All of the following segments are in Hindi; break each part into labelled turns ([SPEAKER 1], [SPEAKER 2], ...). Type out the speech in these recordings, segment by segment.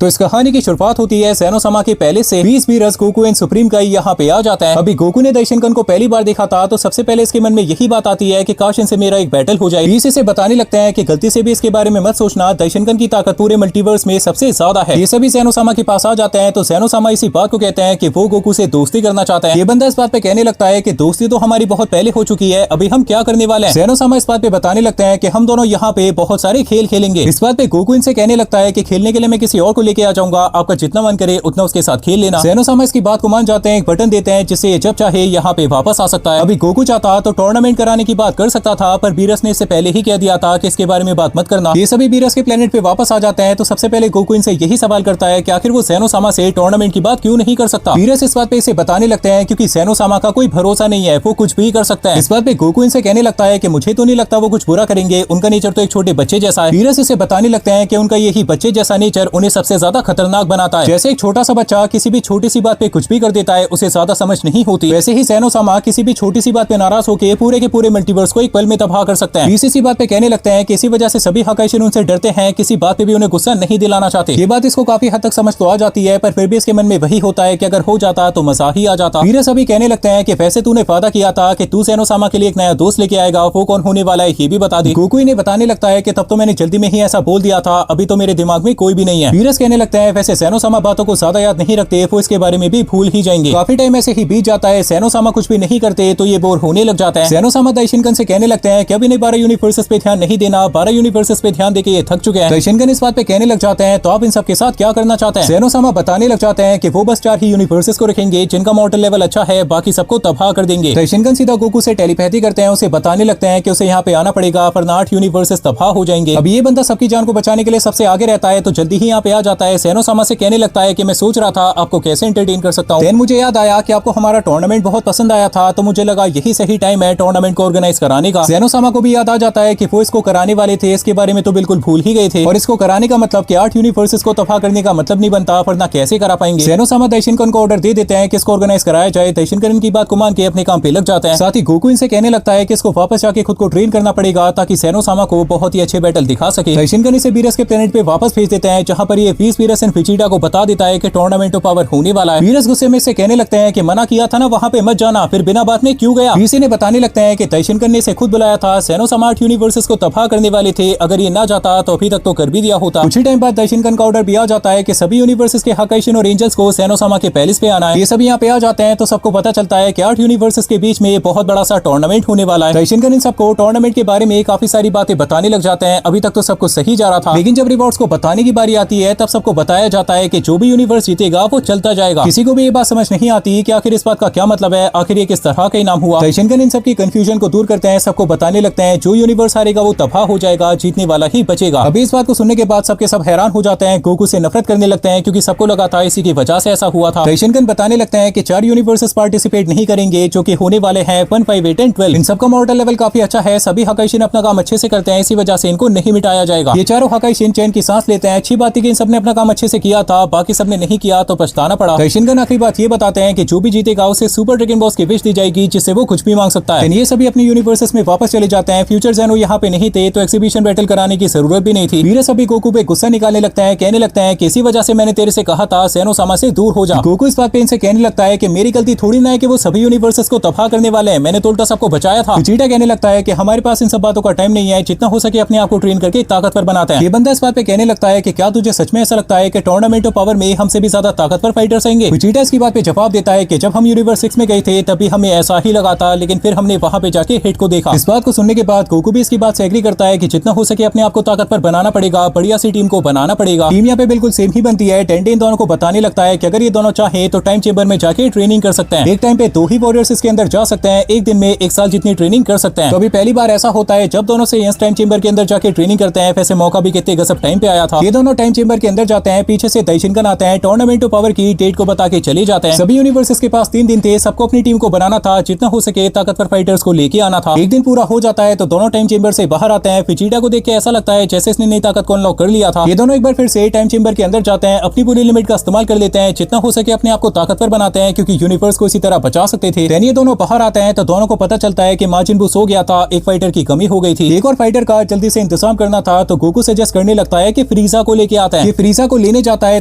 [SPEAKER 1] तो इस कहानी की शुरुआत होती है ज़ेनोसामा के पहले से 20 वीरस गोकू एंड सुप्रीम काई यहाँ पे आ जाता है। अभी गोकू ने दाइशिनकन को पहली बार देखा था तो सबसे पहले इसके मन में यही बात आती है कि काश इनसे मेरा एक बैटल हो जाए। इसे बताने लगता है कि गलती से भी इसके बारे में मत सोचना, दाइशिनकन की ताकत पूरे मल्टीवर्स में सबसे ज्यादा है। ये सभी ज़ेनोसामा के पास आ जाते हैं तो ज़ेनोसामा इसी बात को कहते हैं कि वो गोकू से दोस्ती करना चाहता है। ये बंदा इस बात पे कहने लगता है कि दोस्ती तो हमारी बहुत पहले हो चुकी है, अभी हम क्या करने वाले हैं। ज़ेनोसामा इस बात पे बताने लगते हैं कि हम दोनों यहाँ पे बहुत सारे खेल खेलेंगे। इस बात पे गोकू इनसे कहने लगता है कि खेलने के लिए मैं किसी और को लेके आ जाऊंगा, आपका जितना मन करे उतना उसके साथ खेल लेना। ज़ेनोसामा इसकी बात को मान जाते हैं, एक बटन देते हैं जिससे ये जब चाहे यहाँ पे वापस आ सकता है। अभी गोकू चाहता तो टूर्नामेंट कराने की बात कर सकता था, पर बीरस ने इससे पहले ही कह दिया था कि इसके बारे में बात मत करना। ये सभी बीरस के प्लेनेट पे वापस आ जाते हैं तो सबसे पहले गोकू इनसे यही सवाल करता है कि आखिर वो ज़ेनोसामा से टूर्नामेंट की बात क्यों नहीं कर सकता। बीरस इस बात पे इसे बताने लगते हैं क्योंकि ज़ेनोसामा का कोई भरोसा नहीं है, वो कुछ भी कर सकता है। इस बात पे गोकू इनसे कहने लगता है कि मुझे तो नहीं लगता वो कुछ बुरा करेंगे, उनका नेचर तो एक छोटे बच्चे जैसा है। बीरस इसे बताने लगते हैं कि उनका यही बच्चे जैसा नेचर उन्हें सबसे ज्यादा खतरनाक बनाता है। जैसे एक छोटा सा बच्चा किसी भी छोटी सी बात पे कुछ भी कर देता है, उसे ज्यादा समझ नहीं होती, वैसे ही ज़ेनोसामा किसी भी छोटी सी बात पे नाराज होकर पूरे के पूरे मल्टीवर्स को एक पल में तबाह कर सकते हैं। इसी बात पे कहने लगते हैं कि इसी वजह से सभी हकाइशिन उनसे डरते हैं, किसी बात पे भी उन्हें गुस्सा नहीं दिलाना चाहते। ये बात इसको काफी हद तक समझ तो आ जाती है, पर फिर भी इसके मन में वही होता है कि अगर हो जाता तो मजा ही आ जाता। वीरस अभी कहने लगते हैं कि वैसे तूने वादा किया था कि तू ज़ेनोसामा के लिए एक नया दोस्त लेके आएगा, वो कौन होने वाला है ये भी बता दे। गोकू इन्हें बताने लगता है कि तब तो मैंने जल्दी में ही ऐसा बोल दिया था, अभी तो मेरे दिमाग में कोई भी नहीं है। वीरस कहने लगता है वैसे ज़ेनोसामा बातों को ज्यादा याद नहीं रखते, वो इसके बारे में भी भूल ही जाएंगे। काफी टाइम ऐसे ही बीत जाता है, ज़ेनोसामा कुछ भी नहीं करते तो ये बोर होने लग जाता है। ज़ेनोसामा दाइशिनकन से कहने लगते हैं कि अब इन्हें 12 यूनिवर्सेस पे ध्यान नहीं देना, 12 यूनिवर्सेस पे ध्यान देके ये थक चुके हैं। दाइशिनकन इस बात पे कहने लग जाते हैं तो आप इन सब के साथ क्या करना चाहते हैं। ज़ेनोसामा बताने लग जाते हैं कि वो बस 4 ही यूनिवर्सेस को रखेंगे जिनका मॉर्टल लेवल अच्छा है, बाकी सबको तबाह कर देंगे। दाइशिनकन सीधा गोकू से टेलीपैथी करते हैं, उसे बताने लगते हैं कि उसे यहाँ पे आना पड़ेगा वरना 8 यूनिवर्सेस तबाह हो जाएंगे। अब ये बंदा सबकी जान को बचाने के लिए सबसे आगे रहता है तो जल्दी ही यहाँ पे आ जाता है। ज़ेनोसामा से कहने लगता है कि मैं सोच रहा था आपको कैसे एंटरटेन कर सकता हूँ। देन मुझे याद आया कि आपको हमारा टूर्नामेंट बहुत पसंद आया था, तो मुझे लगा यही सही टाइम है टूर्नामेंट को ऑर्गेनाइज कराने का। ज़ेनोसामा को भी याद आ जाता है कि वो इसको कराने वाले थे, इसके बारे में तो बिल्कुल भूल ही गए थे, और इसको कराने का मतलब कि 8 यूनिवर्सेस को तबाह करने का मतलब नहीं बनता, वरना कैसे करा पाएंगे। ज़ेनोसामा दाइशिनकन को ऑर्डर दे देते हैं कि इसको ऑर्गेनाइज कराया जाए। दाइशिनकन इनकी बात को मान के अपने काम पे लग जाता है। साथ ही गोकू इनसे कहने लगता है कि इसको वापस जाके खुद को ट्रेन करना पड़ेगा ताकि ज़ेनोसामा को बहुत ही अच्छे बैटल दिखा सके। दाइशिनकन इसे वीरस के प्लेनेट पे वापस भेज देते हैं, जहां पर ये 20 वीरस एंड वेजिटा को बता देता है कि टूर्नामेंट ऑफ पावर होने वाला है। वीरस गुस्से में इसे कहने लगते हैं कि मना किया था ना वहां पे मत जाना, फिर बिना बात में क्यों गया। वीसी ने बताने लगते हैं कि दाइशिनकन ने इसे खुद बुलाया था, ज़ेनोसामा 8 यूनिवर्सेस को तबाह करने वाले थे, अगर ये ना जाता तो अभी तक तो कर भी दिया होता। कुछ ही टाइम बाद दाइशिनकन का ऑर्डर भी आ जाता है कि सभी यूनिवर्सेस के हकाइशिन और एंजल्स को ज़ेनोसामा के पैलेस पे आना है। ये सभी यहाँ पे आ जाते हैं तो सबको पता चलता है कि 8 यूनिवर्सेस के बीच में बहुत बड़ा सा टूर्नामेंट होने वाला है। दाइशिनकन इन सबको टूर्नामेंट के बारे में काफी सारी बातें बताने लग जाते हैं। अभी तक तो सबको सही जा रहा था, लेकिन जब रिवॉर्ड्स को बताने की बारी आती है तब सबको बताया जाता है कि जो भी यूनिवर्स जीतेगा वो चलता जाएगा। किसी को भी ये बात समझ नहीं आती कि आखिर इस बात का क्या मतलब है, आखिर ये किस तरह का इनाम हुआ। दाइशिनकन इन सबकी कंफ्यूजन को दूर करते हैं, सबको बताने लगते हैं जो यूनिवर्स हारेगा वो तबाह हो जाएगा, जीतने वाला ही बचेगा। अभी इस बात को सुनने के बाद सबके सब हैरान हो जाते हैं, गोकू से नफरत करने लगते हैं क्योंकि सबको लगा था इसी की वजह से ऐसा हुआ था। दाइशिनकन बताने लगते हैं कि 4 यूनिवर्सेस पार्टिसिपेट नहीं करेंगे जो कि होने वाले हैं 1, 5, 8 एंड 12। इन सबका मॉर्टल लेवल काफी अच्छा है, सभी हकाइशिन अपना काम अच्छे से करते हैं, इसी वजह से इनको नहीं मिटाया जाएगा। ये चारों हकाइशिन चैन की सांस लेते हैं। अच्छी बात है कि इन सबने अपना काम अच्छे से किया था, बाकी सबने नहीं किया तो पछताना पड़ा। दाइशिनकन आखिरी बात ये बताते हैं कि जो भी जीतेगा उसे सुपर ड्रैगन बॉस की विश दी जाएगी जिससे वो कुछ भी मांग सकता है। ये सभी अपने यूनिवर्सेस में वापस चले जाते हैं। फ्यूचर ज़ेनो यहाँ पे नहीं थे तो एक्सिबिशन बैटल कराने की जरूरत भी नहीं थी। वीरस अभी गोकू पे गुस्सा निकालने लगता है, कहने लगता है कि इसी वजह से मैंने तेरे से कहा था ज़ेनोसामा से दूर हो जा। गोकू इस बात पे इनसे कहने लगता है कि मेरी गलती थोड़ी ना है कि वो सभी यूनिवर्सेस को तबाह करने वाले हैं, मैंने तो उल्टा सबको बचाया था। वेजिटा कहने लगता है कि हमारे पास इन सब बातों का टाइम नहीं है, जितना हो सके अपने आप को ट्रेन करके ताकतवर बनाते हैं। ये बंदा इस बात पे कहने लगता है कि क्या तुझे सच में ऐसा लगता है कि टूर्नामेंट ऑफ पावर में हमसे भी ज्यादा ताकतवर फाइटर्स आएंगे। वेजिटा इसकी बात पे जवाब देता है कि जब हम यूनिवर्स 6 में गए थे तभी हमें ऐसा ही लगा था, लेकिन फिर हमने वहां पे जाके हिट को देखा। इस बात को सुनने के बाद गोकू भी इसकी बात से एग्री करता है कि जितना हो सके अपने आप को ताकतवर बनाना पड़ेगा, बढ़िया सी टीम को बनाना पड़ेगा। टीम यहाँ पे बिल्कुल सेम ही बनती है। टेंटे इन दोनों को बताने लगता है कि अगर ये दोनों चाहे तो टाइम चेंबर में जाके ट्रेनिंग कर सकते हैं। एक टाइम पे 2 ही वॉरियर्स इसके अंदर जा सकते हैं, एक दिन में 1 साल जितनी ट्रेनिंग कर सकते हैं। तो अभी पहली बार ऐसा होता है जब दोनों से इस टाइम चेंबर के अंदर जाके ट्रेनिंग करते हैं। वैसे मौका भी कितने गजब टाइम पे आया था। ये दोनों टाइम चेंबर के अंदर जाते हैं, पीछे से दाइशिनकन आते हैं, टूर्नामेंट ऑफ पावर की डेट को बता के चले जाते हैं। सभी यूनिवर्सेस के पास 3 दिन थे, सबको अपनी टीम को बनाना था, जितना हो सके ताकतवर फाइटर्स को लेके आना था। एक दिन पूरा हो जाता है तो दोनों टाइम चेंबर से बाहर आते हैं। वेजिटा को देख के ऐसा लगता है जैसे इसने नई ताकत को अनलॉक कर लिया था। ये दोनों एक बार फिर से टाइम चेंबर के अंदर जाते हैं, अपनी पूरी लिमिट का इस्तेमाल कर लेते हैं, जितना हो सके अपने आप को ताकतवर बनाते हैं क्योंकि यूनिवर्स को इसी तरह बचा सकते थे। ये दोनों बाहर आते हैं तो दोनों को पता चलता है कि मार्जिन बू सो गया था, एक फाइटर की कमी हो गई थी, एक और फाइटर का जल्दी से इंतजाम करना था। तो गोकू सजेस्ट करने लगता है कि फ्रीजा को लेके आता है। फ्रीजा को लेने जाता है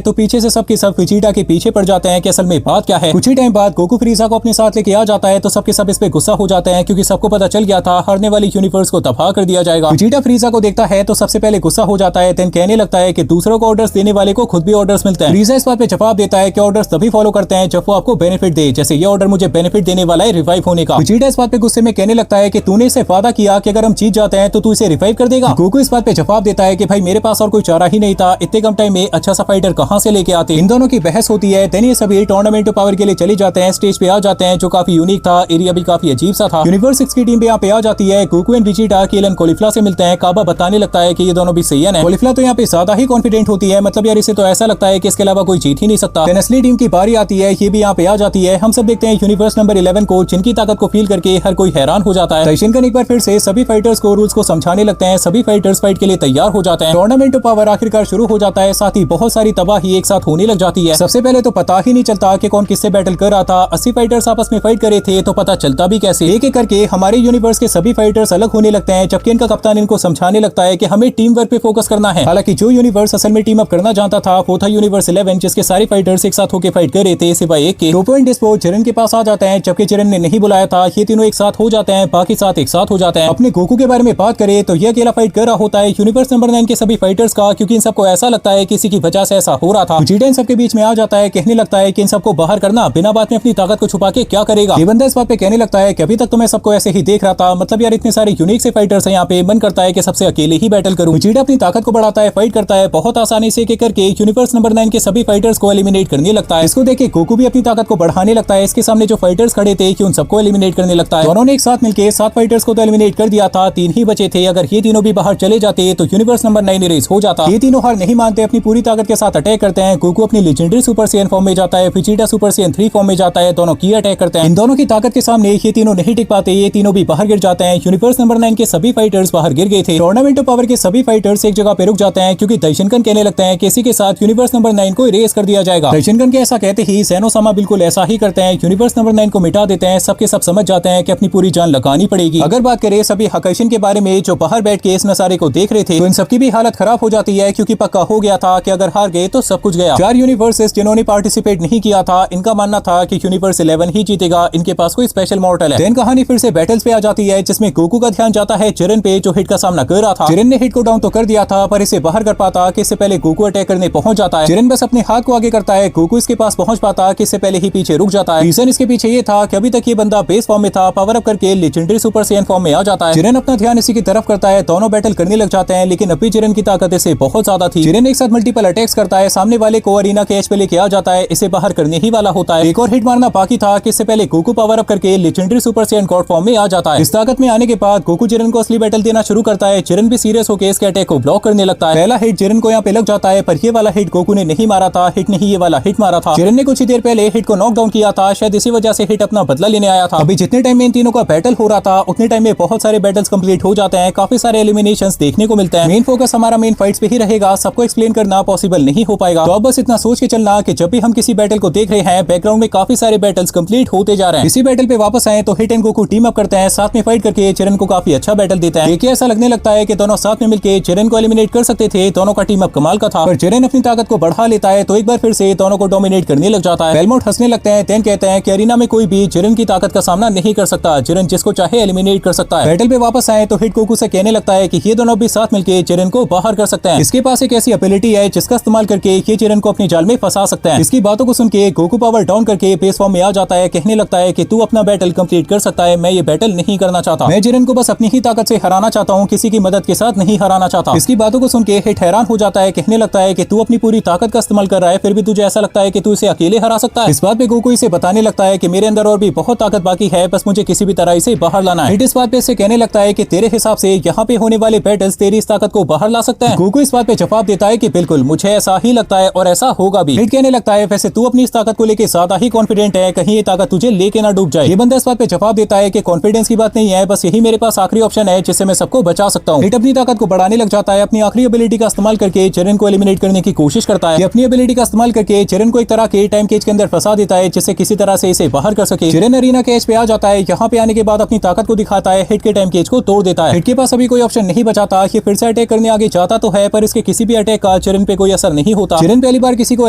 [SPEAKER 1] तो पीछे से सबके सब वेजिटा के पीछे पड़ जाते हैं कि असल में बात क्या है। कुछ ही टाइम बाद गोकू फ्रीजा को अपने साथ लेके आ जाता है तो सबके सब इस पे गुस्सा हो जाते हैं क्योंकि सबको पता चल गया था हारने वाली यूनिवर्स को तबाह कर दिया जाएगा। वेजिटा फ्रीजा को देखता है तो सबसे पहले गुस्सा हो जाता है, देन कहने लगता है कि दूसरों को ऑर्डर्स देने वाले को खुद भी ऑर्डर्स मिलते हैं। फ्रीजा इस बात पे जवाब देता है कि ऑर्डर्स तभी फॉलो करते हैं जब वो आपको बेनिफिट दे, जैसे ये ऑर्डर मुझे बेनिफिट देने वाला है रिवाइव होने का। वेजिटा इस बात पे गुस्से में कहने लगता है कि तूने इसे वादा किया कि अगर हम जीत जाते हैं तो तू इसे रिवाइव कर देगा। गोकू इस बात पे जवाब देता है कि भाई मेरे पास और कोई चारा ही नहीं था, इतने कम टाइम में अच्छा सा फाइटर कहां से लेके आते। इन दोनों की बहस होती है, देन ये सभी टूर्नामेंट पावर के लिए चले जाते हैं, स्टेज पे आ जाते हैं जो काफी यूनिक था, एरिया भी काफी अजीब सा था। यूनिवर्स 6 की टीम पे यहाँ पे आ जाती है, गोकू एंड वेजिटा केलन कॉलीफ्ला से मिलते हैं। काबा बताने लगता है कि ये दोनों भी सैयन है। कॉलीफ्ला तो यहाँ पे ज्यादा ही कॉन्फिडेंट होती है, मतलब यार इसे तो ऐसा लगता है कि इसके अलावा कोई जीत ही नहीं सकता। असली टीम की बारी आती है, ये भी यहाँ पे आ जाती है। हम सब देखते हैं यूनिवर्स नंबर 11 को, जिनकी ताकत को फील करके हर कोई हैरान हो जाता है। दाइशिनगन एक बार फिर से सभी फाइटर्स को रूल्स को समझाने लगते हैं, सभी फाइटर्स फाइट के लिए तैयार हो जाते हैं। टूर्नामेंट पावर आखिरकार शुरू हो जाता है, साथ ही बहुत सारी तबाही एक साथ होने लग जाती है। सबसे पहले तो पता ही नहीं चलता कि कौन किससे बैटल कर रहा था। 80 फाइटर्स आपस में फाइट करे थे तो पता चलता भी कैसे। एक एक करके हमारे यूनिवर्स के सभी फाइटर्स अलग होने लगते हैं, जबकि इनका कप्तान इनको समझाने लगता है कि हमें टीम वर्क पे फोकस करना है। हालांकि जो यूनिवर्स असल में टीम अप करना चाहता था वो था यूनिवर्स 11, जिसके सारे फाइटर्स एक साथ होकर फाइट कर रहे थे सिवाय एक के। टोपो एंड डिस्पो जिरन के पास आ जाते हैं, जबकि जिरन ने नहीं बुलाया था। ये तीनों एक साथ हो जाते हैं, बाकी साथ एक साथ हो जाते हैं। अपने गोकू के बारे में बात करें तो ये अकेला फाइट कर रहा होता है यूनिवर्स नंबर 9 के सभी फाइटर्स का, क्योंकि इन सबको ऐसा लगता है किसी की वजह से ऐसा हो रहा था। वेजिटा इन सबके बीच में आ जाता है, कहने लगता है कि इन सबको बाहर करना बिना बात में अपनी ताकत को छुपा के क्या करेगा। ये बंदा इस बात पे कहने लगता है कि अभी तक तो मैं सबको ऐसे ही देख रहा था, मतलब यार इतने सारे यूनिक से फाइटर्स हैं यहाँ पे, मन करता है कि सबसे अकेले ही बैटल करूं। वेजिटा अपनी ताकत को बढ़ाता है, फाइट करता है, बहुत आसानी से एक करके यूनिवर्स नंबर 9 के सभी फाइटर्स को एलिमिनेट करने लगता है। इसको देख के गोकू भी अपनी ताकत को बढ़ाने लगता है, इसके सामने जो फाइटर्स खड़े थे कि उन सबको एलिमिनेट करने लगता है। दोनों ने एक साथ मिलकर 7 फाइटर्स को तो एलिमिनेट कर दिया था, 3 ही बचे थे। अगर ये तीनों भी बाहर चले जाते तो यूनिवर्स नंबर 9 इरेज हो जाता। ये तीनों हार नहीं मानते, अपनी पूरी ताकत के साथ अटैक करते हैं। गोकू अपनी लेजेंडरी सुपर सैयन फॉर्म में जाता है, वेजिटा सुपर सैयन 3 फॉर्म में जाता है, दोनों की अटैक करते हैं। इन दोनों की ताकत के सामने ये तीनों नहीं टिक पाते, ये तीनों भी बाहर गिर जाते हैं। यूनिवर्स नंबर 9 के सभी फाइटर्स बाहर गिर गए थे। टूर्नामेंट पावर के सभी फाइटर्स एक जगह पे रुक जाते हैं, क्योंकि दाइशिनगन कहने लगते हैं कि इसी के साथ यूनिवर्स नंबर 9 को इरेज कर दिया जाएगा। दाइशिनगन के ऐसा कहते ही ज़ेनो-सामा बिल्कुल ऐसा ही करते हैं, यूनिवर्स नंबर 9 को मिटा देते हैं। सबके सब समझ जाते हैं कि अपनी पूरी जान लगानी पड़ेगी। अगर बात करें सभी हकाइशिन के बारे में जो बाहर बैठ के इस नजारे को देख रहे थे, तो इन सबकी भी हालत खराब हो जाती है, क्योंकि पक्का हो गया था कि अगर हार गए तो सब कुछ गया। 4 यूनिवर्सेस जिन्होंने पार्टिसिपेट नहीं किया था, इनका मानना था कि यूनिवर्स 11 ही जीतेगा, इनके पास कोई स्पेशल मॉर्टल है। देन कहानी फिर से बैटल्स पे आ जाती है, जिसमें गोकू का ध्यान जाता है जिरन पे, जो हिट का सामना कर रहा था। जिरन ने हिट को डाउन तो कर दिया था, पर इसे बाहर कर पाता कि इससे पहले गोकू अटैक करने पहुंच जाता है। जिरन बस अपने हाथ को आगे करता है, गोकू इसके पास पहुंच पाता कि इससे पहले ही पीछे रुक जाता है। रीजन इसके पीछे ये था कि अभी तक ये बंदा बेस फॉर्म में था, पावर अप करके लेजेंडरी सुपर सैयन फॉर्म में आ जाता है। जिरन अपना ध्यान इसी की तरफ करता है, दोनों बैटल करने लग जाते हैं, लेकिन अभी जिरन की ताकत इसे बहुत ज्यादा थी। जिरन एक साथ मल्टीपल अटैक्स करता है, सामने वाले को अरीना के एज पे लेके आ जाता है, इसे बाहर करने ही वाला होता है। एक और हिट मारना बाकी था कि इससे पहले गोकू पावर अप करके legendary super Saiyan God form में आ जाता है। इस ताकत में आने के बाद गोकू जिरन को असली बैटल देना शुरू करता है। जिरन भी सीरियस होकर इसके अटैक को ब्लॉक करने लगता है। पहला हिट जिरन को यहाँ पे लग जाता है, पर ये वाला हिट गोकू ने नहीं मारा था, हिट नहीं ये वाला हिट मारा था। जिरन ने कुछ ही देर पहले हिट को नॉक डाउन किया था, शायद इसी वजह से हिट अपना बदला लेने आया था। अभी जितने टाइम में इन तीनों का बैटल हो रहा था, उतने टाइम में बहुत सारे बैटल्स कंप्लीट हो जाते हैं, काफी सारे एलिमिनेशंस देखने को मिलते हैं। मेन फोकस हमारा मेन फाइट्स पे ही रहेगा, सबको एक्सप्लेन करना पॉसिबल नहीं हो पाएगा। तो अब बस इतना सोच के चलना कि जब भी हम किसी बैटल को देख रहे हैं, बैकग्राउंड में काफी सारे बैटल्स कंप्लीट होते जा रहे हैं। इसी बैटल पे वापस आए तो hit and Goku team up करते हैं, साथ में फाइट करके जिरन को काफी अच्छा बैटल देता है। देखिए ऐसा लगने लगता है कि दोनों साथ में मिलकर जिरन को एलिमिनेट कर सकते थे, दोनों का टीम अप कमाल का था। पर जिरन अपनी ताकत को बढ़ा लेता है, तो एक बार फिर से दोनों को डोमिनेट करने लग जाता है। बेलमोट हंसने लगते हैं, देन कहते हैं कि अरीना में कोई भी जिरन की ताकत का सामना नहीं कर सकता, जिरन जिसको चाहे एलिमिनेट कर सकता है। बैटल पे वापस आए तो हिट गोकू से कहने लगता है कि ये दोनों भी साथ मिलकर जिरन को बाहर कर सकते हैं। इसके पास एक ऐसी एबिलिटी है जिसका इस्तेमाल करके ये जिरन को अपनी जाल में फंसा सकते हैं। इसकी बातों को सुन के गोकू पावर डाउन करके बेस फॉर्म में आ जाता है, कहने लगता है कि तू अपना बैटल कंप्लीट कर सकता है, मैं ये बैटल नहीं करना चाहता, मैं जिरन को बस अपनी ही ताकत से हराना चाहता हूँ, किसी की मदद के साथ नहीं हराना चाहता। इसकी बातों को सुन के हिट हैरान हो जाता है, कहने लगता है कि तू अपनी पूरी ताकत का इस्तेमाल कर रहा है, फिर भी तुझे ऐसा लगता है कि तू इसे अकेले हरा सकता है। इस बात पे गोकू इसे बताने लगता है कि मेरे अंदर और भी बहुत ताकत बाकी है, बस मुझे किसी भी तरह इसे बाहर लाना है। हिट इस बात पे इसे कहने लगता है कि तेरे हिसाब से यहाँ पे होने वाले बैटल्स तेरी इस ताकत को बाहर ला सकते हैं। गोकू इस बात पे जवाब देता है कि बिल्कुल मुझे ऐसा ही लगता है और ऐसा होगा भी। हिट कहने लगता है वैसे तू अपनी इस ताकत को लेके ज्यादा ही कॉन्फिडेंट है, कहीं ये ताकत तुझे लेके ना डूब जाए। ये बंदा इस बात पे जवाब देता है कि कॉन्फिडेंस की बात नहीं है, बस यही मेरे पास आखिरी ऑप्शन है जिससे मैं सबको बचा सकता हूँ। हिट अपनी ताकत को बढ़ाने लग जाता है, अपनी आखिरी एबिलिटी का इस्तेमाल करके जिरन को एलिमिनेट करने की कोशिश करता है। अपनी एबिलिटी का इस्तेमाल करके जिरन को एक तरह के टाइम केज के अंदर फंसा देता है, जिससे किसी तरह से इसे बाहर कर सके। जिरन अरीना के एज पे आ जाता है, यहाँ पे आने के बाद अपनी ताकत को दिखाता है, हिट के टाइम केज को तोड़ देता है। हिट के पास अभी कोई ऑप्शन नहीं बचाता, ये फिर से अटैक करने आगे जाता तो है, पर इसके किसी भी अटैक का जिरन चिरन पे कोई असर नहीं होता। चिरन पहली बार किसी को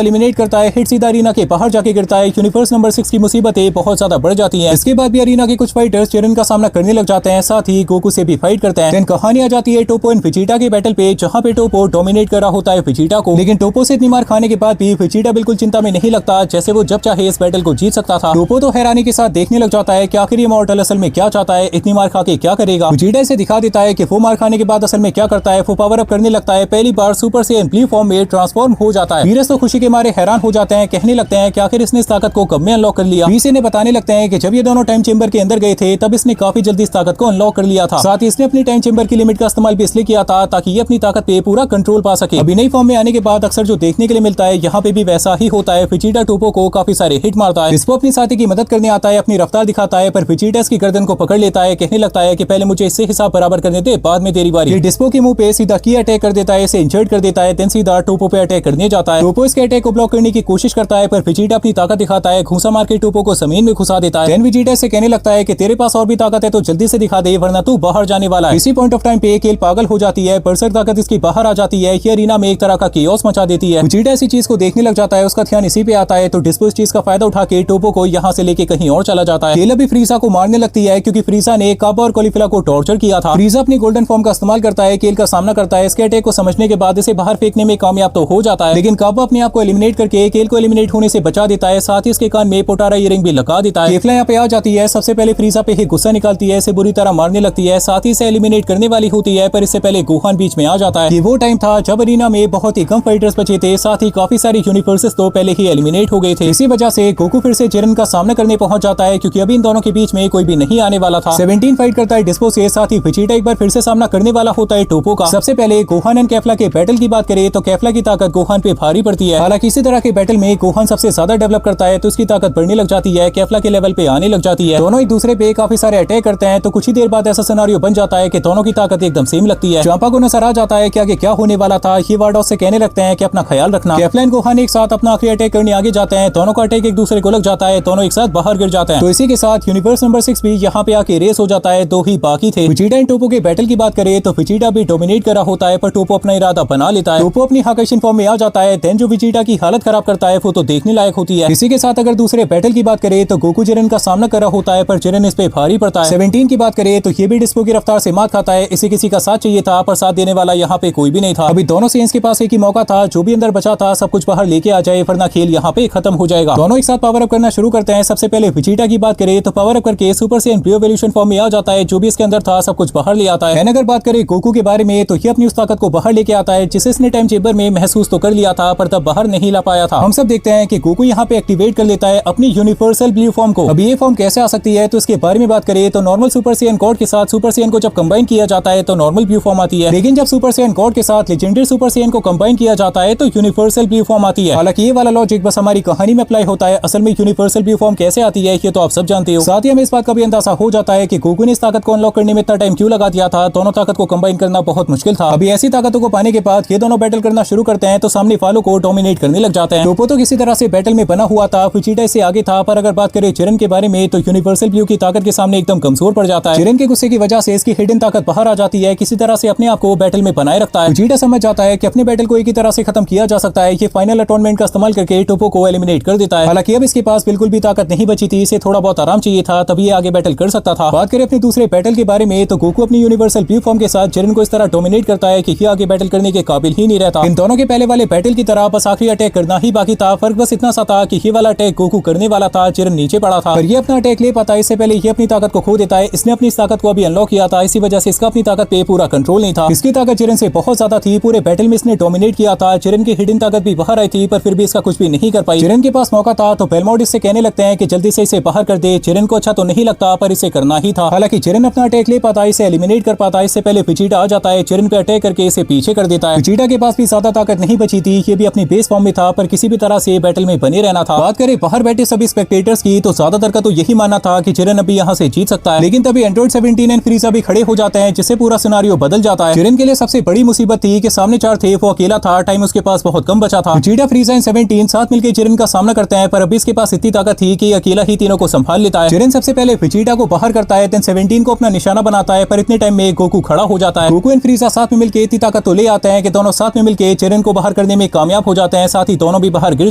[SPEAKER 1] एलिमिनेट करता है, हिट सीधा अरीना के बाहर जाके गिरता है। यूनिवर्स नंबर 6 की मुसीबतें बहुत ज्यादा बढ़ जाती हैं। इसके बाद भी अरीना के कुछ फाइटर्स चिरन का सामना करने लग जाते हैं, साथ ही गोकू से भी फाइट करते हैं। कहानी आ जाती है टोपो एंड वेजिटा के बैटल पे, जहाँ पे टोपो डोमिनेट कर रहा होता है वेजिटा को, लेकिन टोपो से इतनी मार खाने के बाद भी वेजिटा बिल्कुल चिंता में नहीं लगता, जैसे वो जब चाहे इस बैटल को जीत सकता था। टोपो तो हैरानी के साथ देखने लग जाता है कि आखिर ये मॉर्टल असल में क्या चाहता है, इतनी मार खा के क्या करेगा। वेजिटा इसे दिखा देता है कि वो मार खाने के बाद असल में क्या करता है, वो पावर अप करने लगता है। पहली बार सुपर सैयन ब्लू फॉर्म में ट्रांसफॉर्म हो जाता है। वीरस तो खुशी के मारे हैरान हो जाते हैं, कहने लगते हैं कि आखिर इसने इस ताकत को कब में अनलॉक कर लिया। वीसे ने बताने लगते हैं कि जब ये दोनों टाइम चेंबर के अंदर गए थे तब इसने काफी जल्दी इस ताकत को अनलॉक कर लिया था। साथ ही इसने अपनी टाइम चेंबर की लिमिट का इस्तेमाल भी इसलिए किया था ताकि ये अपनी ताकत पे पूरा कंट्रोल पा सके। अभी नई फॉर्म में आने के बाद अक्सर जो देखने के लिए मिलता है यहाँ पे भी वैसा ही होता है। वेजिटा टोपो को काफी सारे हिट मारता है, इसको अपनी साथी की मदद करने आता है, अपनी रफ्तार दिखाता है, पर वेजिटा इसकी गर्दन को पकड़ लेता है, कहने लगता है कि पहले मुझे इससे हिसाब बराबर करने दे, बाद में तेरी बारी। ये डिस्पो के मुंह पे सीधा की अटैक कर देता है, इसे इंजर्ड कर देता है, देन सीधा टोपो पे अटैक करने जाता है। टोपो इसके अटैक को ब्लॉक करने की कोशिश करता है, पर वेजिटा अपनी ताकत दिखाता है, घूसा मार के टोपो को जमीन में घुसा देता है। देन वेजिटा से कहने लगता है कि तेरे पास और भी ताकत है तो जल्दी से दिखा दे, वरना तू बाहर जाने वाला है। इसी पॉइंट ऑफ टाइम पे केल पागल हो जाती है, बरसक ताकत इसकी बाहर आ जाती है, ये अरीना में एक तरह का केओस मचा देती है। वेजिटा इसी चीज को देखने लग जाता है, उसका ध्यान इसी पे आता है, तो डिस्पो इस चीज का फायदा उठा के टोपो को यहाँ से लेके कहीं और चला जाता है। केल अभी फ्रीजा को मारने लगती है, क्योंकि फ्रीजा ने काबा और कॉलीफिला को टॉर्चर किया था। फ्रीजा अपनी गोल्डन फॉर्म का इस्तेमाल करता है, केल का सामना करता है, इसके अटैक को समझने के बाद इसे बाहर फेंकने में कामयाब तो हो जाता है, लेकिन काबा अपने आप को एलिमिनेट करके केल को एलिमिनेट होने से बचा देता है, साथ ही इसके कान में पोटारा ईयरिंग भी लगा देता है। केफला यहाँ पे आ जाती है, सबसे पहले फ्रीजा पे ही गुस्सा निकालती है, इसे बुरी तरह मारने लगती है, साथ ही इसे एलिमिनेट करने वाली होती है, पर इससे पहले गोहान बीच में आ जाता है। ये वो टाइम था जब अरीना में बहुत ही कम फाइटर्स बचे थे, साथ ही काफी सारी यूनिवर्सेस तो पहले ही एलिमिनेट हो गए थे। इसी वजह से गोकू फिर से जिरन का सामना करने पहुंच जाता है, क्योंकि अभी इन दोनों के बीच में कोई भी नहीं आने वाला था। 17 फाइट करता है डिस्पो से, साथ ही वेजिटा एक बार फिर से सामना करने वाला होता है टोपो का। सबसे पहले गोहान एंड कैफला के बैटल की बात करें तो कैफला की ताकत गोहान पे भारी पड़ती है। हालांकि इसी तरह के बैटल में गोहान सबसे ज्यादा डेवलप करता है, तो उसकी ताकत बढ़ने लग जाती है, कैफला के लेवल पे आने लग जाती है। दोनों एक दूसरे पे काफी सारे अटैक करते हैं, तो कुछ ही देर बाद ऐसा सिनेरियो बन जाता है कि दोनों की ताकत एकदम सेम लगती है। चांपा को नजर आ जाता है कि आगे क्या होने वाला था। ये वार्डॉस से कहने लगते हैं कि अपना ख्याल रखना। कैफला एंड गोहान एक साथ अपना आखिरी अटैक करने आगे जाते हैं, दोनों का अटैक एक दूसरे को लग जाता है, दोनों एक साथ बाहर गिर जाते हैं। तो इसी के साथ यूनिवर्स नंबर 6 भी यहाँ पे आके रेस हो जाता है, दो ही बाकी थे। वेजिटा एंड टोपो के बैटल की बात करें तो वेजिटा भी डोमिनेट कर रहा होता है, पर टोपो अपना इरादा बना लेता है। टोपो अपनी हाकाशिन फॉर्म में आ जाता है, देन जो वेजिटा की हालत खराब करता है वो तो देखने लायक होती है। इसी के साथ अगर दूसरे बैटल की बात करें तो गोकू जिरन का सामना कर रहा होता है, पर जिरन इस पे भारी पड़ता है। 17 की बात करें तो ये भी डिस्पो की रफ्तार से मात खाता है, इसे किसी का साथ चाहिए था, पर साथ देने वाला यहाँ पे कोई भी नहीं था। अभी दोनों सेंस के पास एक ही मौका था, जो भी अंदर बचा था सब कुछ बाहर लेके आ जाए, वरना खेल यहाँ पे खत्म हो जाएगा। दोनों एक साथ पावर अप करना शुरू करते हैं। सबसे पहले वेजिटा की बात करें तो पावर अप करके super Saiyan blue evolution form में आ जाता है, जो भी इसके अंदर था सब कुछ बाहर ले आता है। अगर बात करें गोकू के बारे में तो ये अपनी उस ताकत को बाहर लेके आता है, जिसे इसने टाइम चेंबर में महसूस तो कर लिया था, पर तब बाहर नहीं ला पाया था। हम सब देखते हैं कि गोकू यहाँ पे एक्टिवेट कर लेता है अपनी यूनिवर्सल ब्लू फॉर्म को। अब ये फॉर्म कैसे आ सकती है तो इसके बारे में बात करें तो नॉर्मल सुपर सैयन गॉड के साथ सुपर सैयन को जब कंबाइन किया जाता है तो नॉर्मल ब्लू फॉर्म आती है, लेकिन जब सुपर सैयन गॉड के साथ लेजेंडरी सुपर सैयन को कंबाइन किया जाता है तो यूनिवर्सल ब्लू फॉर्म आती है। हालांकि ये वाला लॉजिक बस हमारी कहानी में अप्लाई होता है, असल में यूनिवर्सल ब्लू फॉर्म कैसे आती है ये तो आप सब जानते हो। साथ ही हमें इस बात का भी अंदाजा हो जाता है कि गोकू ने इस ताकत को अनलॉक करने में इतना टाइम क्यों लगा दिया था, दोनों ताकत को कंबाइन करना बहुत मुश्किल था। अभी ऐसी ताकतों को पाने के बाद ये दोनों बैटल करना शुरू करते हैं, तो सामने वालों को डोमिनेट करने लग जाते हैं। टोपो तो किसी तरह से बैटल में बना हुआ था, वेजिटा से आगे था, पर अगर बात करें जिरन के बारे में तो यूनिवर्सल ब्लू की ताकत के सामने एकदम कमजोर पड़ जाता है। जिरन के गुस्से की वजह से इसकी हिडन ताकत बाहर आ जाती है, किसी तरह से अपने आप को बैटल में बनाए रखता है। वेजिटा समझ जाता है कि अपने बैटल को एक ही तरह से खत्म किया जा सकता है, ये फाइनल अटॉर्नमेंट का इस्तेमाल करके टोपो को एलिमिनेट कर देता है। हालांकि अब इसके पास बिल्कुल भी ताकत नहीं बची थी, इसे थोड़ा बहुत आराम चाहिए था, तभी ये आगे बैटल कर सकता था। बात करें अपने दूसरे बैटल के बारे में तो गोकू अपनी यूनिवर्सल ब्लू फॉर्म के साथ जिरन को इस तरह डोमिनेट करता है कि ये आगे बैटल करने के काबिल ही नहीं रहता। इन दोनों के पहले वाले बैटल की तरह बस आखिरी अटैक करना ही बाकी था, फर्क बस इतना सा था कि ये वाला अटैक गोकू करने वाला था, जिरन नीचे पड़ा था, पर ये अपना अटैक ले पाता है इससे पहले ये अपनी ताकत को खो देता है। इसने अपनी इस ताकत को अभी अनलॉक किया था, इसी वजह से इसका अपनी ताकत पे पूरा कंट्रोल नहीं था। इसकी ताकत जिरन से बहुत ज्यादा थी, पूरे बैटल में इसने डोमिनेट किया था। जिरन की हिडन ताकत भी बाहर आई थी, पर फिर भी इसका कुछ भी नहीं कर पाई। जिरन के पास मौका था तो बेलमोड इससे कहने लगते हैं कि जल्दी से इसे बाहर कर दे। जिरन को अच्छा तो नहीं लगता, पर इसे करना ही था। हालांकि जिरन अपना अटैक ले पाता, इसे एलिमिनेट कर पाता, इससे पहले वेजिटा आ जाता है, जिरन पे अटैक करके इसे पीछे कर देता है। वेजिटा के पास भी ज्यादा ताकत नहीं बची थी, ये भी अपनी बेस फॉर्म में था, पर किसी भी तरह से बैटल में बने रहना था। बात करें बाहर बैठे सभी स्पेक्टेटर्स की तो ज्यादातर का तो यही मानना था कि जिरन अभी यहाँ से जीत सकता है, लेकिन तभी एंड्रॉइड 17 एंड फ्रीजा भी खड़े हो जाते हैं, जिससे पूरा सिनेरियो बदल जाता है। जिरन के लिए सबसे बड़ी मुसीबत थी कि सामने 4 थे, वो अकेला था, टाइम उसके पास बहुत कम बचा था। वेजिटा, फ्रीजा एंड 17 साथ मिलकर जिरन का सामना करते हैं, पर अभी इसके पास इतनी ताकत थी कि अकेला ही तीनों को संभाल लेता है। जिरन सबसे पहले वेजिटा को बाहर करता है, देन 17 को अपना निशाना बनाता है, पर इतने टाइम में गोकू खड़ा हो जाता है। गोकू एंड फ्रीजा साथ में मिलकर इतनी ताकत तो ले आते हैं कि दोनों साथ में मिलकर मिलकर चिरन को बाहर करने में कामयाब हो जाते हैं, साथ ही दोनों भी बाहर गिर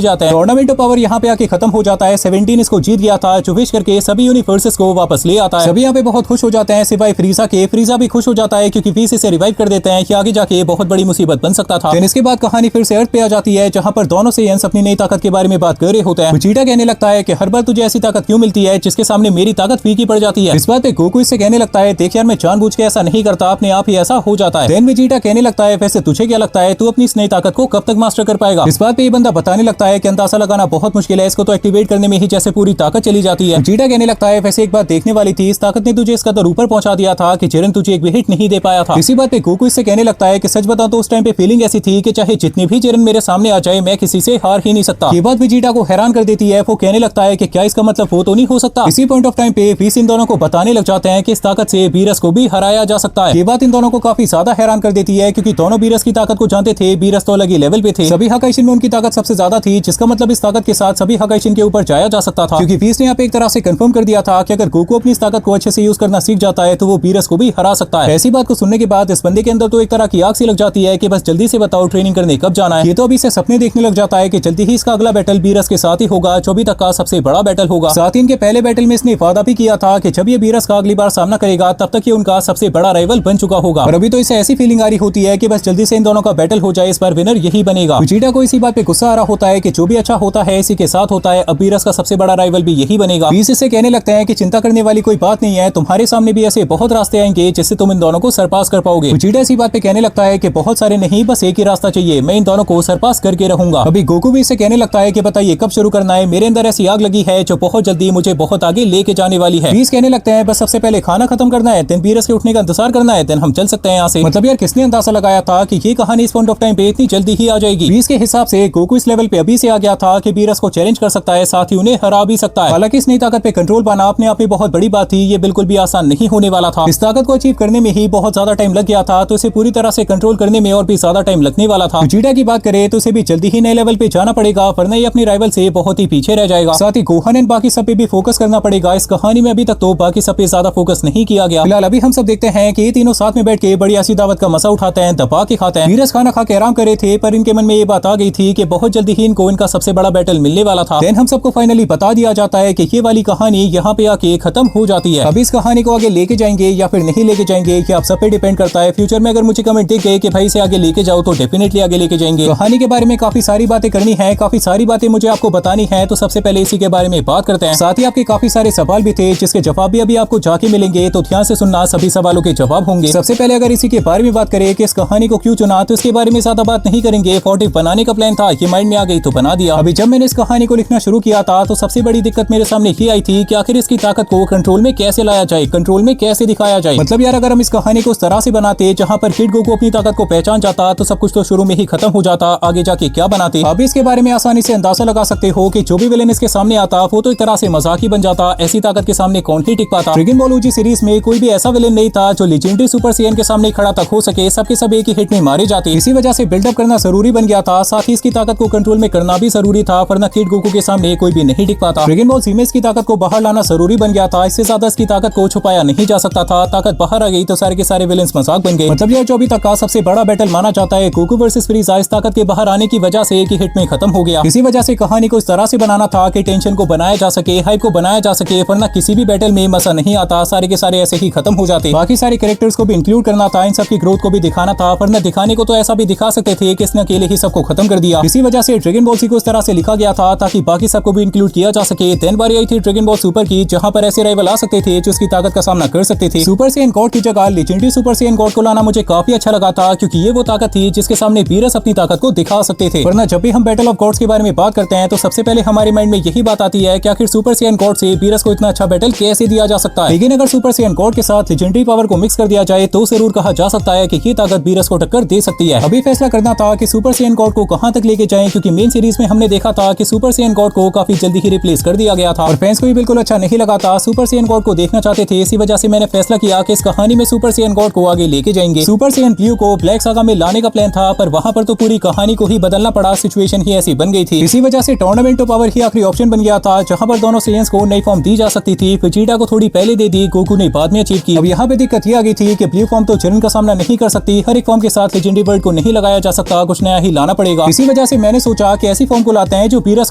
[SPEAKER 1] जाते हैं। टूर्नामेंट ऑफ पावर यहाँ पे आके खत्म हो जाता है। 17 इसको जीत गया था, जो विश करके सभी यूनिवर्सेस को वापस ले आता है। सभी यहाँ पे बहुत खुश हो जाते हैं सिवाय फ्रीजा के। फ्रीजा भी खुश हो जाता है क्योंकि वीस इसे रिवाइव कर देते हैं कि आगे जाके बहुत बड़ी मुसीबत बन सकता था। इसके बाद कहानी फिर से अर्थ पे आ जाती है, जहाँ पर दोनों सेयन्स अपनी नई ताकत के बारे में बात कर रहे होते हैं। वेजिटा कहने लगता है कि हर बार तुझे ऐसी ताकत क्यों मिलती है जिसके सामने मेरी ताकत फीकी पड़ जाती है। इस बात पे गोकू इससे कहने लगता है, देख यार मैं जानबूझ के ऐसा नहीं करता, अपने आप ही ऐसा हो जाता है। देन वेजिटा कहने लगता है, वैसे तुझे क्या लगता है तू अपनी इस नई ताकत को कब तक मास्टर कर पाएगा। इस बात पे ये बंदा बताने लगता है कि अंदाजा लगाना बहुत मुश्किल है, इसको तो एक्टिवेट करने में ही जैसे पूरी ताकत चली जाती है। वेजिटा कहने लगता है, वैसे एक बात देखने वाली थी, इस ताकत ने तुझे इस कदर ऊपर पहुंचा दिया था कि चिरन तुझे एक भी हिट नहीं दे पाया था। इसी बात पे गोकू इससे कहने लगता है कि सच बताऊं तो उस टाइम पे फीलिंग ऐसी थी कि चाहे जितनी भी चिरन मेरे सामने आ जाए मैं किसी से हार ही नहीं सकता। ये बात वेजिटा को हैरान कर देती है। वो कहने लगता है कि क्या इसका मतलब वो तो नहीं हो सकता। इसी पॉइंट ऑफ टाइम पे वीस इन दोनों को बताने लग जाते हैं कि इस ताकत से बीरस को भी हराया जा सकता है। ये बात इन दोनों को काफी ज्यादा हैरान कर देती है क्योंकि दोनों बीरस की ताकत को जानते थे। बीरस तो अलग ही लेवल पे थे, सभी हकाइशिन में उनकी ताकत सबसे ज्यादा थी, जिसका मतलब इस ताकत के साथ सभी हकाइशिन के ऊपर जाया जा सकता था। क्योंकि वीस ने यहाँ पे एक तरह से कंफर्म कर दिया था कि अगर गोकू अपनी इस ताकत को अच्छे से यूज करना सीख जाता है तो वो बीरस को भी हरा सकता है। ऐसी बात को सुनने के बाद इस बंदे के अंदर तो एक तरह की आग सी लग जाती है कि बस जल्दी से बताओ ट्रेनिंग करने कब जाना है। ये तो अभी से सपने देखने लग जाता है कि जल्दी ही इसका अगला बैटल बीरस के साथ ही होगा, जो अभी तक का सबसे बड़ा बैटल होगा। साथ ही इनके पहले बैटल में इसने वादा भी किया था कि जब ये बीरस का अगली बार सामना करेगा तब तक ये उनका सबसे बड़ा राइवल बन चुका होगा। और अभी तो इसे ऐसी फीलिंग आ रही होती है कि बस जल्दी से इन दोनों का बैटल हो जाए, इस बार विनर यही बनेगा। वेजिटा को इसी बात पे गुस्सा आ रहा होता है कि जो भी अच्छा होता है इसी के साथ होता है, अब बीरस का सबसे बड़ा राइवल भी यही बनेगा। बीस इससे कहने लगते हैं कि चिंता करने वाली कोई बात नहीं है, तुम्हारे सामने भी ऐसे बहुत रास्ते आएंगे जिससे तुम इन दोनों को सरपास कर पाओगे। वेजिटा इसी बात पे कहने लगता है कि बहुत सारे नहीं, बस एक ही रास्ता चाहिए, मैं इन दोनों को सरपास करके रहूंगा। अभी गोकू भी इससे कहने लगता है कि बताइए कब शुरू करना है, मेरे अंदर ऐसी आग लगी है जो बहुत जल्दी मुझे बहुत आगे लेके जाने वाली है। बीस कहने लगते हैं बस सबसे पहले खाना खत्म करना है, देन बीरस के उठने का इंतजार करना है, देन हम चल सकते हैं यहाँ से। मतलब यार किसने अंदाजा लगाया था कि ये कहानी इस पॉइंट ऑफ टाइम पे इतनी जल्दी ही आ जाएगी। बीस के हिसाब से गोकू इस लेवल पे अभी से आ गया था कि बीरस को चैलेंज कर सकता है, साथ ही उन्हें हरा भी सकता है। हालांकि इस नई ताकत पे कंट्रोल पाना अपने आप में बहुत बड़ी बात थी, ये बिल्कुल भी आसान नहीं होने वाला था। इस ताकत को अचीव करने में ही बहुत ज्यादा टाइम लग गया था, तो इसे पूरी तरह से कंट्रोल करने में और भी ज्यादा टाइम लगने वाला था। वेजिटा की बात करें तो इसे भी जल्दी ही नए लेवल पे जाना पड़ेगा, वरना ये अपनी राइवल से बहुत ही पीछे रह जाएगा। साथ ही गोहन एंड बाकी सब पे भी फोकस करना पड़ेगा। इस कहानी में अभी तक तो बाकी सब पे ज्यादा फोकस नहीं किया गया। फिलहाल अभी हम सब देखते हैं कि ये तीनों साथ में बैठ के बड़ी ऐसी दावत का मजा उठाते हैं, दबा के खाते हैं। बीरस खाना खा के आराम कर रहे थे, पर इनके मन में ये बात आ गई थी कि बहुत जल्दी ही इनको इनका सबसे बड़ा बैटल मिलने वाला था। देन हम सबको फाइनली बता दिया जाता है कि ये वाली कहानी यहाँ पे आके खत्म हो जाती है। अभी इस कहानी को आगे लेके जाएंगे या फिर नहीं लेके जाएंगे ये आप सब पे डिपेंड करता है। फ्यूचर में अगर मुझे कमेंट दिख गए कि भाई इसे आगे लेके जाओ तो डेफिनेटली आगे लेके जाएंगे। कहानी के बारे में काफी सारी बातें करनी है, काफी सारी बातें मुझे आपको बतानी है, तो सबसे पहले इसी के बारे में बात करते हैं। साथ ही आपके काफी सारे सवाल भी थे जिसके जवाब भी अभी आपको जाके मिलेंगे, तो ध्यान से सुनना, सभी सवालों के जवाब होंगे। सबसे पहले अगर इसी के बारे में बात करें कि इस कहानी को क्यों चुना, तो इसके बारे में ज्यादा बात नहीं करेंगे। 40 बनाने का प्लान था, ये माइंड में आ गई तो बना दिया। अभी जब मैंने इस कहानी को लिखना शुरू किया था तो सबसे बड़ी दिक्कत मेरे सामने ये आई थी कि आखिर इसकी ताकत को कंट्रोल में कैसे लाया जाए, कंट्रोल में कैसे दिखाया जाए। मतलब यार अगर हम इस कहानी को उस तरह से बनाते जहाँ पर किड गोकू अपनी ताकत को पहचान जाता तो सब कुछ तो शुरू में ही खत्म हो जाता, आगे जाके क्या बनाते। अभी इसके बारे में आसानी से अंदाजा लगा सकते हो कि जो भी विलेन इसके सामने आता वो तो एक तरह से मजाक ही बन जाता, ऐसी ताकत के सामने कौन ही टिक पाता। ड्रैगन बॉल ओजी सीरीज में कोई भी ऐसा विलेन नहीं था जो लेजेंडरी सुपर सैयन के सामने खड़ा तक हो सके, सबके सब एक ही हिट में मारे जाते। इसी वजह से बिल्डअप करना जरूरी बन गया था, साथ ही इसकी ताकत को कंट्रोल में करना भी जरूरी था, वरना किड गोकू के सामने कोई भी नहीं टिक पाता। ड्रैगन बॉल सीमेज की ताकत को बाहर लाना जरूरी बन गया था, इससे ज्यादा इसकी ताकत को छुपाया नहीं जा सकता था। ताकत बाहर आ गई तो सारे के सारे विलेन्स मजाक बन गए। मतलब यह जो अभी तक का सबसे बड़ा बैटल माना जाता है गोकू वर्सेस फ्रीजा, इस ताकत के बाहर आने की वजह से एक ही हिट में खत्म हो गया। इसी वजह से कहानी को इस तरह से बनाना था कि टेंशन को बनाया जा सके, हाइप को बनाया जा सके, वरना किसी भी बैटल में मजा नहीं आता, सारे के सारे ऐसे ही खत्म हो जाते। बाकी सारे कैरेक्टर्स को भी इंक्लूड करना था, इन सब की ग्रोथ को भी दिखाना था, वरना दिखाने को तो ऐसा भी दिखा सकते थे कि इसने अकेले ही सबको खत्म कर दिया। इसी वजह से ड्रैगन बॉल सी को इस तरह से लिखा गया था ताकि बाकी सबको भी इंक्लूड किया जा सके। देन बारी आई थी ड्रैगन बॉल सुपर की, जहां पर ऐसे राइवल आ सकते थे जो इसकी ताकत का सामना कर सकते थे। सुपर सैयन गॉड की जगह लेजेंडरी सुपर सैयन गॉड को लाना मुझे काफी अच्छा लगा था, क्योंकि ये वो ताकत थी जिसके सामने बीरस अपनी ताकत को दिखा सकते थे। वरना जब भी हम बैटल ऑफ गॉड्स के बारे में बात करते हैं तो सबसे पहले हमारे माइंड में यही बात आती है कि आखिर सुपर सैयन गॉड से बीरस को इतना अच्छा बैटल कैसे दिया जा सकता है। लेकिन अगर सुपर सैयन गॉड के साथ लेजेंडरी पावर को मिक्स कर दिया जाए तो जरूर कहा जा सकता है कि ये ताकत बीरस को टक्कर दे सकती है। अभी फैसला करना था कि सुपर सैयन गॉड को कहां तक लेके जाएं, क्योंकि मेन सीरीज में हमने देखा था कि सुपर सैयन गॉड को काफी जल्दी ही रिप्लेस कर दिया गया था और फैंस को भी बिल्कुल अच्छा नहीं लगा था। सुपर सैयन गॉड को देखना चाहते थे, इसी वजह से मैंने फैसला किया कि इस कहानी में सुपर सैयन गॉड को आगे लेके जाएंगे। सुपर सैयन ब्लू को ब्लैक सागा में लाने का प्लान था, पर वहां पर तो पूरी कहानी को ही बदलना पड़ा, सिचुएशन ही ऐसी बन गई थी। इसी वजह से टूर्नामेंट ऑफ पावर ही आखिरी ऑप्शन बन गया था, जहां पर दोनों सैयन्स को नई फॉर्म दी जा सकती थी। वेजिटा को थोड़ी पहले दे दी, गोकू ने बाद में अचीव की। अब यहाँ पे दिक्कत ये आ गई थी कि ब्लू फॉर्म तो चिरन का सामना नहीं कर सकती, हर एक फॉर्म के साथ लेजेंडरी वर्ल्ड को नहीं लगाया जा सकता, कुछ नया ही लाना पड़ेगा। इसी वजह से मैंने सोचा कि ऐसी फॉर्म को लाते हैं जो बीरस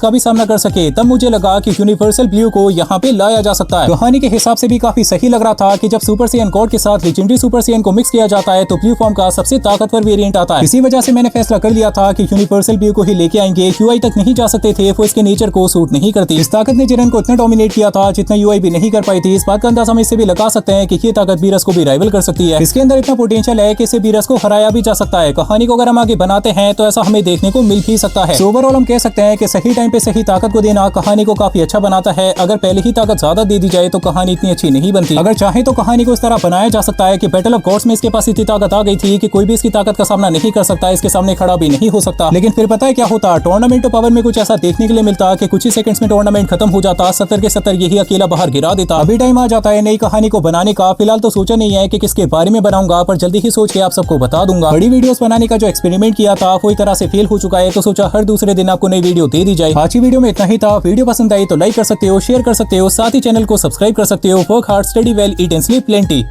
[SPEAKER 1] का भी सामना कर सके। तब मुझे लगा कि यूनिवर्सल ब्लू को यहाँ पे लाया जा सकता है। कहानी के हिसाब से भी काफी सही लग रहा था कि जब सुपर सैयन गॉड के साथ लेजेंडरी सुपर सैयन को मिक्स किया जाता है तो ब्लू फॉर्म का सबसे ताकतवर वेरिएंट आता है। इसी वजह से मैंने फैसला कर लिया था कि यूनिवर्सल ब्लू को ही लेके आएंगे। यूआई तक नहीं जा सकते थे, वो इसके नेचर को सूट नहीं करती। इस ताकत ने जिरन को इतना डोमिनेट किया था जितना यूआई भी नहीं कर पाई थी। इस बात का अंदाजा हम इससे भी लगा सकते हैं कि ये ताकत बीरस को भी राइवल कर सकती है। इसके अंदर इतना पोटेंशियल है कि इसे बीरस को हराया भी जा सकता है। कहानी को अगर हम आगे बनाते हैं तो ऐसा हमें देखने को मिल भी सकता है। ओवरऑल हम कह सकते हैं कि सही टाइम पे सही ताकत को देना कहानी को काफी अच्छा बनाता है। अगर पहले ही ताकत ज्यादा दे दी जाए तो कहानी इतनी अच्छी नहीं बनती। अगर चाहे तो कहानी को इस तरह बनाया जा सकता है कि बैटल ऑफ गॉड्स में इसके पास इतनी ताकत आ गई थी कि कोई भी इसकी ताकत का सामना नहीं कर सकता, इसके सामने खड़ा भी नहीं हो सकता। लेकिन फिर पता है क्या होता, टूर्नामेंट ऑफ पावर में कुछ ऐसा देखने के लिए मिलता कि कुछ ही सेकंड्स में टूर्नामेंट खत्म हो जाता, 70 के 70 यही अकेला बाहर गिरा देता। अभी टाइम आ जाता है नई कहानी को बनाने का। फिलहाल तो सोचा नहीं है कि किसके बारे में बनाऊंगा, पर जल्दी ही सोच के आप सबको बता दूंगा। बड़ी वीडियोस बनाने का जो एक्सपेरिमेंट किया था वो एक तरह से फेल हो चुका है, तो सोचा हर दूसरे दिन आपको नई वीडियो दे दी जाए। आज की वीडियो में इतना ही था। वीडियो पसंद आई तो लाइक कर सकते हो, शेयर कर सकते हो, साथ ही चैनल को सब्सक्राइब कर सकते हो। Work hard, study well, eat and sleep plenty.